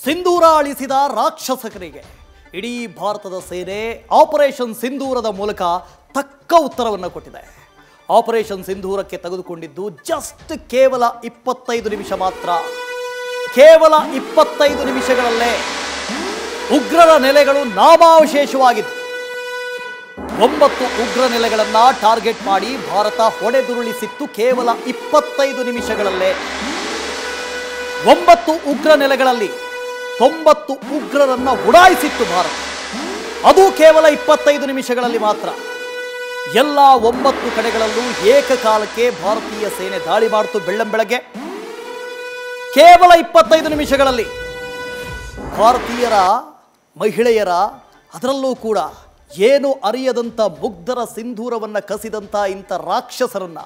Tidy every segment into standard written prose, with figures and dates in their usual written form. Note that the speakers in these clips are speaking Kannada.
ಸಿಂಧೂರ ಅಳಿಸಿದ ರಾಕ್ಷಸರಿಗೆ ಇಡೀ ಭಾರತದ ಸೇನೆ ಆಪರೇಷನ್ ಸಿಂಧೂರದ ಮೂಲಕ ತಕ್ಕ ಉತ್ತರವನ್ನು ಕೊಟ್ಟಿದೆ. ಆಪರೇಷನ್ ಸಿಂಧೂರಕ್ಕೆ ತೆಗೆದುಕೊಂಡಿದ್ದು ಜಸ್ಟ್ ಕೇವಲ 25 ನಿಮಿಷ ಮಾತ್ರ. ಕೇವಲ 25 ನಿಮಿಷಗಳಲ್ಲೇ ಉಗ್ರರ ನೆಲೆಗಳು ನಾಮಾವಶೇಷವಾಗಿತ್ತು. 9 ಉಗ್ರ ನೆಲೆಗಳನ್ನು ಟಾರ್ಗೆಟ್ ಮಾಡಿ ಭಾರತ ಹೊಡೆದುರುಳಿಸಿತ್ತು. ಕೇವಲ 25 ನಿಮಿಷಗಳಲ್ಲೇ 9 ಉಗ್ರ ನೆಲೆಗಳಲ್ಲಿ 90 ಉಗ್ರರನ್ನ ಉಡಾಯಿಸಿತ್ತು ಭಾರತ. ಅದು ಕೇವಲ 25 ನಿಮಿಷಗಳಲ್ಲಿ ಮಾತ್ರ. ಎಲ್ಲ 9 ಕಡೆಗಳಲ್ಲೂ ಏಕಕಾಲಕ್ಕೆ ಭಾರತೀಯ ಸೇನೆ ದಾಳಿ ಮಾಡಿತು. ಬೆಳ್ಳಂಬೆಳಗ್ಗೆ ಕೇವಲ 25 ನಿಮಿಷಗಳಲ್ಲಿ ಭಾರತೀಯರ ಮಹಿಳೆಯರ, ಅದರಲ್ಲೂ ಕೂಡ ಏನು ಅರಿಯದಂಥ ಮುಗ್ಧರ ಸಿಂಧೂರವನ್ನು ಕಸಿದಂಥ ಇಂಥ ರಾಕ್ಷಸರನ್ನ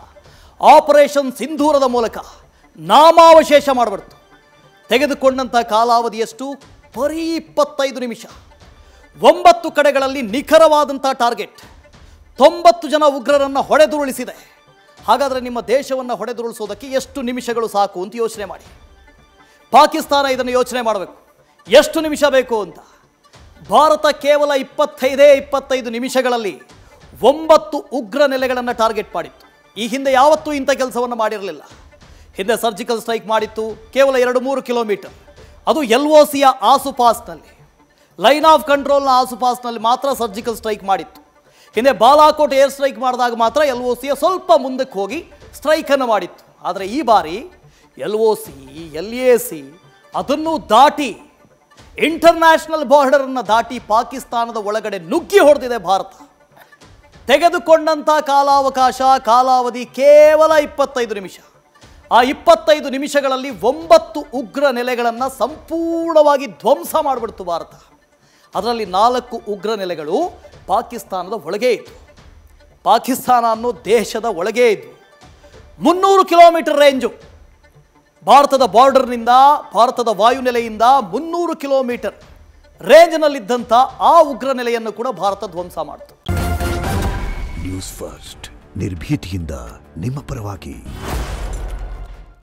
ಆಪರೇಷನ್ ಸಿಂಧೂರದ ಮೂಲಕ ನಾಮಾವಶೇಷ ಮಾಡಿಬಿಡ್ತು. ತೆಗೆದುಕೊಂಡಂಥ ಕಾಲಾವಧಿಯಷ್ಟು ಬರೀ 25 ನಿಮಿಷ. 9 ಕಡೆಗಳಲ್ಲಿ ನಿಖರವಾದಂಥ ಟಾರ್ಗೆಟ್. 90 ಜನ ಉಗ್ರರನ್ನು ಹೊಡೆದುರುಳಿಸಿದೆ. ಹಾಗಾದರೆ ನಿಮ್ಮ ದೇಶವನ್ನು ಹೊಡೆದುರುಳಿಸೋದಕ್ಕೆ ಎಷ್ಟು ನಿಮಿಷಗಳು ಸಾಕು ಅಂತ ಯೋಚನೆ ಮಾಡಿ. ಪಾಕಿಸ್ತಾನ ಇದನ್ನು ಯೋಚನೆ ಮಾಡಬೇಕು, ಎಷ್ಟು ನಿಮಿಷ ಬೇಕು ಅಂತ. ಭಾರತ ಕೇವಲ 25 ನಿಮಿಷಗಳಲ್ಲಿ 9 ಉಗ್ರ ನೆಲೆಗಳನ್ನು ಟಾರ್ಗೆಟ್ ಮಾಡಿತ್ತು. ಈ ಹಿಂದೆ ಯಾವತ್ತೂ ಇಂಥ ಕೆಲಸವನ್ನು ಮಾಡಿರಲಿಲ್ಲ. ಹಿಂದೆ ಸರ್ಜಿಕಲ್ ಸ್ಟ್ರೈಕ್ ಮಾಡಿತ್ತು, ಕೇವಲ 2-3 ಕಿಲೋಮೀಟರ್. ಅದು LOCಯ ಆಸುಪಾಸ್ನಲ್ಲಿ, ಲೈನ್ ಆಫ್ ಕಂಟ್ರೋಲ್ನ ಆಸುಪಾಸ್ನಲ್ಲಿ ಮಾತ್ರ ಸರ್ಜಿಕಲ್ ಸ್ಟ್ರೈಕ್ ಮಾಡಿತ್ತು. ಹಿಂದೆ ಬಾಲಾಕೋಟ್ ಏರ್ ಸ್ಟ್ರೈಕ್ ಮಾಡಿದಾಗ ಮಾತ್ರ LOCಯ ಸ್ವಲ್ಪ ಮುಂದಕ್ಕೆ ಹೋಗಿ ಸ್ಟ್ರೈಕನ್ನು ಮಾಡಿತ್ತು. ಆದರೆ ಈ ಬಾರಿ LOC, LAC ಅದನ್ನು ದಾಟಿ, ಇಂಟರ್ನ್ಯಾಷನಲ್ ಬಾರ್ಡರನ್ನು ದಾಟಿ ಪಾಕಿಸ್ತಾನದ ಒಳಗಡೆ ನುಗ್ಗಿ ಹೊಡೆದಿದೆ ಭಾರತ. ತೆಗೆದುಕೊಂಡಂಥ ಕಾಲಾವಧಿ ಕೇವಲ 25 ನಿಮಿಷ. ಆ 25 ನಿಮಿಷಗಳಲ್ಲಿ 9 ಉಗ್ರ ನೆಲೆಗಳನ್ನು ಸಂಪೂರ್ಣವಾಗಿ ಧ್ವಂಸ ಮಾಡಿಬಿಡ್ತು ಭಾರತ. ಅದರಲ್ಲಿ 4 ಉಗ್ರ ನೆಲೆಗಳು ಪಾಕಿಸ್ತಾನದ ಒಳಗೆ ಇತ್ತು. ಪಾಕಿಸ್ತಾನ ಅನ್ನೋ ದೇಶದ ಒಳಗೆ ಇದ್ದು 300 ಕಿಲೋಮೀಟರ್ ರೇಂಜು. ಭಾರತದ ಬಾರ್ಡರ್ನಿಂದ, ಭಾರತದ ವಾಯುನೆಲೆಯಿಂದ 300 ಕಿಲೋಮೀಟರ್ ರೇಂಜ್ನಲ್ಲಿದ್ದಂಥ ಆ ಉಗ್ರ ನೆಲೆಯನ್ನು ಕೂಡ ಭಾರತ ಧ್ವಂಸ ಮಾಡಿತು. ನ್ಯೂಸ್ ಫಸ್ಟ್, ನಿರ್ಭೀತಿಯಿಂದ ನಿಮ್ಮ ಪರವಾಗಿ.